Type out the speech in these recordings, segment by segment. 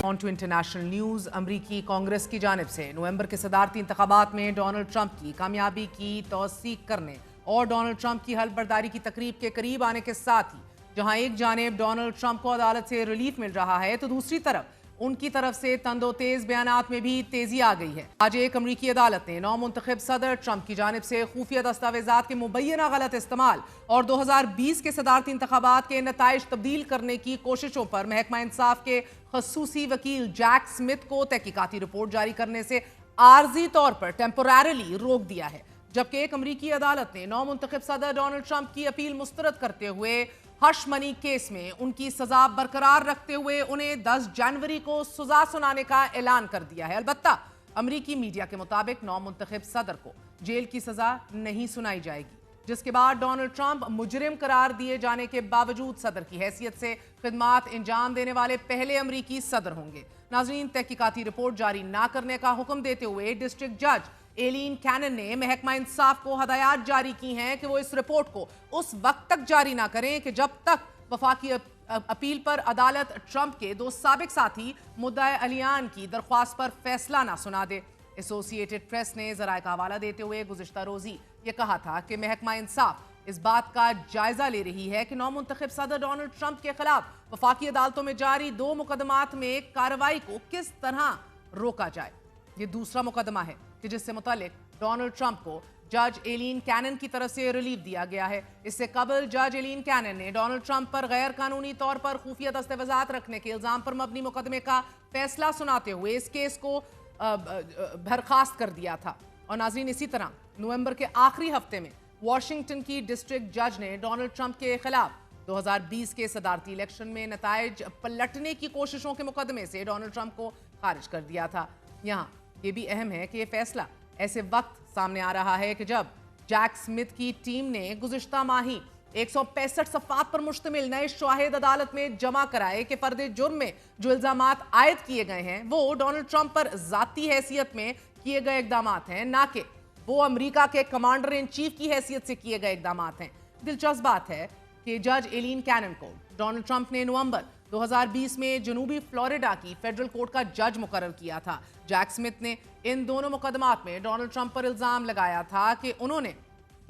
On to international news. अमरीकी कांग्रेस की जानिब से नवंबर के सदारती इंतखाबात में डोनाल्ड ट्रंप की कामयाबी की तौसीक करने और डोनाल्ड ट्रंप की हल्फ बर्दारी की तकरीब के करीब आने के साथ ही जहां एक जानिब डोनाल्ड ट्रंप को अदालत से रिलीफ मिल रहा है तो दूसरी तरफ उनकी तरफ से तंदो तेज बयानात में भी तेजी आ गई है। आज एक अमरीकी अदालत ने नौमुंतखब सदर ट्रंप की जानिब से खुफिया दस्तावेजात के मुबैना गलत इस्तेमाल और 2020 के सदारती इंतखाबात के नताइज तब्दील करने की कोशिशों पर महकमा इंसाफ के खसूसी वकील जैक स्मिथ को तहकीकाती रिपोर्ट जारी करने से आर्जी तौर पर टेम्पोररीली रोक दिया है, जबकि एक अमरीकी अदालत ने नौमुंतखब सदर डोनाल्ड ट्रंप की अपील मुस्तरद करते हुए हश मनी केस में उनकी सजा बरकरार रखते हुए उन्हें 10 जनवरी को सजा सुनाने का ऐलान कर दिया है। अलबत्ता अमरीकी मीडिया के मुताबिक नौमुंतखब सदर को जेल की सजा नहीं सुनाई जाएगी, जिसके बाद डोनाल्ड ट्रंप मुजरिम करार दिए जाने के बावजूद सदर की हैसियत से खिदमात अंजाम देने वाले पहले अमरीकी सदर होंगे। नाज़रीन, तहकीकाती रिपोर्ट जारी ना करने का हुक्म देते हुए डिस्ट्रिक्ट जज एलिन कैनन ने महकमा इंसाफ को हदायत जारी की हैं कि वो इस रिपोर्ट को उस वक्त तक जारी ना करें कि जब तक वफाकी अपील पर अदालत ट्रंप के 2 साबिक साथी मुद्दाए अलियान की दरख्वास्त पर फैसला ना सुना दे। एसोसिएटेड प्रेस ने ज़राए का हवाला देते हुए गुज़िश्ता रोज़ी ये कहा था कि महकमा इंसाफ इस बात का जायजा ले रही है कि नौमुंतखब सदर डोनाल्ड ट्रंप के खिलाफ वफाकी अदालतों में जारी 2 मुकदमात में कार्रवाई को किस तरह रोका जाए। ये दूसरा मुकदमा है कि जिससे मुतालिक डोनाल्ड ट्रंप को जज एलिन कैनन की तरफ से रिलीफ दिया गया है। इससे कबल जज एलिन कैनन ने डोनाल्ड ट्रंप पर गैर कानूनी तौर पर खुफिया दस्तावेजात रखने के इल्जाम पर मबनी मुकदमे का फैसला सुनाते हुए इस केस को बर्खास्त कर दिया था। और नाज़रीन, इसी तरह नवंबर के आखिरी हफ्ते में वाशिंगटन की डिस्ट्रिक्ट जज ने डोनाल्ड ट्रंप के खिलाफ 2020 के सदारती इलेक्शन में नताइज पलटने की कोशिशों के मुकदमे से डोनाल्ड ट्रंप को खारिज कर दिया था। यहाँ ये भी अहम है कि ये फैसला ऐसे वक्त सामने आ रहा है कि जब जैक स्मिथ की टीम ने गुज़िश्ता माही 165 सफ़ात पर मुश्तमिल नए शाहिद अदालत में जमा कराए कि फर्द जुर्म में जो इल्जामात आयद किए गए हैं वो डोनाल्ड ट्रंप पर ज़ाती हैसियत में किए गए इक़दामात हैं, ना कि वो अमरीका के कमांडर इन चीफ की हैसियत से किए गए इक़दामात हैं। दिलचस्प बात है कि जज एलिन कैनन को डोनाल्ड ट्रंप ने नवंबर 2020 में जनूबी फ्लोरिडा की फेडरल कोर्ट का जज मुकर्रर किया था। जैक स्मिथ ने इन दोनों मुकदमात में डोनाल्ड ट्रंप पर इल्जाम लगाया था कि उन्होंने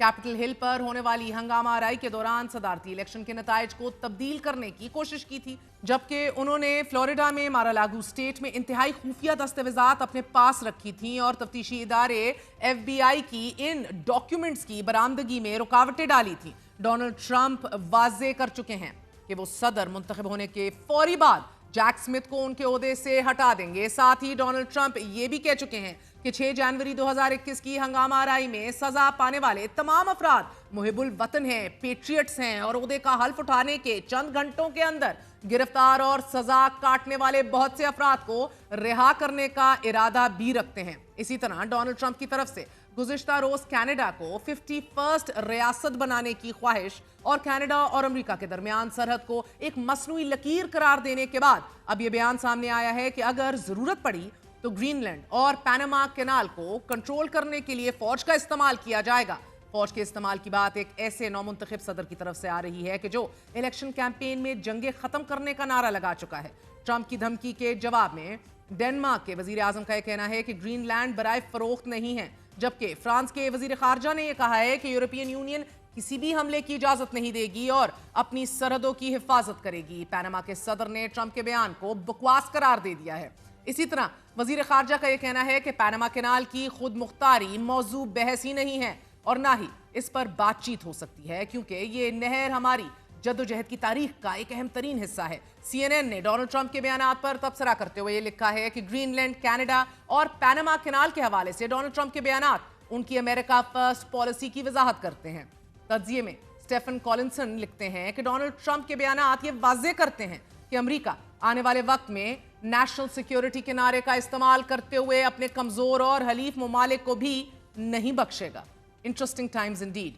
कैपिटल हिल पर होने वाली हंगामा आराई के दौरान सदारती इलेक्शन के नताइज को तब्दील करने की कोशिश की थी, जबकि उन्होंने फ्लोरिडा में मारालागू स्टेट में इंतहाई खुफिया दस्तावेजात अपने पास रखी थी और तफ्तीशी इदारे FBI की इन डॉक्यूमेंट्स की बरामदगी में रुकावटें डाली थी। डोनाल्ड ट्रंप वाजे कर चुके हैं कि वो सदर मुंतखब होने के फौरी बाद जैक स्मिथ को उनके ओहदे से हटा देंगे। साथ ही डोनाल्ड ट्रंप ये भी कह चुके हैं कि 6 जनवरी 2021 की हंगामा आराई में सजा पाने वाले तमाम अफराद मुहिबुल वतन हैं, पेट्रियट्स हैं और ओहदे का हल्फ उठाने के चंद घंटों के अंदर गिरफ्तार और सजा काटने वाले बहुत से अफराद को रिहा करने का इरादा भी रखते हैं। इसी तरह डोनाल्ड ट्रंप की तरफ से गुज़िश्ता रोज कनाडा को 51st रियासत बनाने की ख्वाहिश और कनाडा और अमेरिका के दरमियान सरहद को एक मसनूई लकीर करार देने के बाद अब यह बयान सामने आया है कि अगर जरूरत पड़ी तो ग्रीनलैंड और पैनामा कैनाल को कंट्रोल करने के लिए फौज का इस्तेमाल किया जाएगा। फौज के इस्तेमाल की बात एक ऐसे नौमुंतखब सदर की तरफ से आ रही है कि जो इलेक्शन कैंपेन में जंगे खत्म करने का नारा लगा चुका है। ट्रंप की धमकी के जवाब में डेनमार्क के वजीर आजम का यह कहना है कि ग्रीनलैंड बराए फरोख्त नहीं है, जबकि फ्रांस के वजीर खारजा ने यह कहा है कि यूरोपियन यूनियन किसी भी हमले की इजाजत नहीं देगी और अपनी सरहदों की हिफाजत करेगी। पैनामा के सदर ने ट्रंप के बयान को बकवास करार दे दिया है। इसी तरह वजीर खारजा का यह कहना है कि पैनामा कैनाल की खुद मुख्तारी मौजू बहस ही नहीं है और ना ही इस पर बातचीत हो सकती है, क्योंकि ये नहर हमारी जद्दोजहद की तारीख का एक अहम तरीन हिस्सा है। CNN ने डोनाल्ड ट्रंप के बयानात पर तबसरा करते हुए लिखा है कि ग्रीनलैंड, कनाडा और पैनामा कैनाल के हवाले से डोनाल्ड ट्रंप के बयानात उनकी अमेरिका फर्स्ट पॉलिसी की वजाहत करते हैं। तज्जिए में स्टेफन कॉलिंसन लिखते हैं कि डोनाल्ड ट्रंप के बयानात ये वाज़े करते हैं कि अमेरिका आने वाले वक्त में नेशनल सिक्योरिटी के नारे का इस्तेमाल करते हुए अपने कमजोर और हलीफ ममालिक को भी नहीं बख्शेगा। Interesting times Indeed.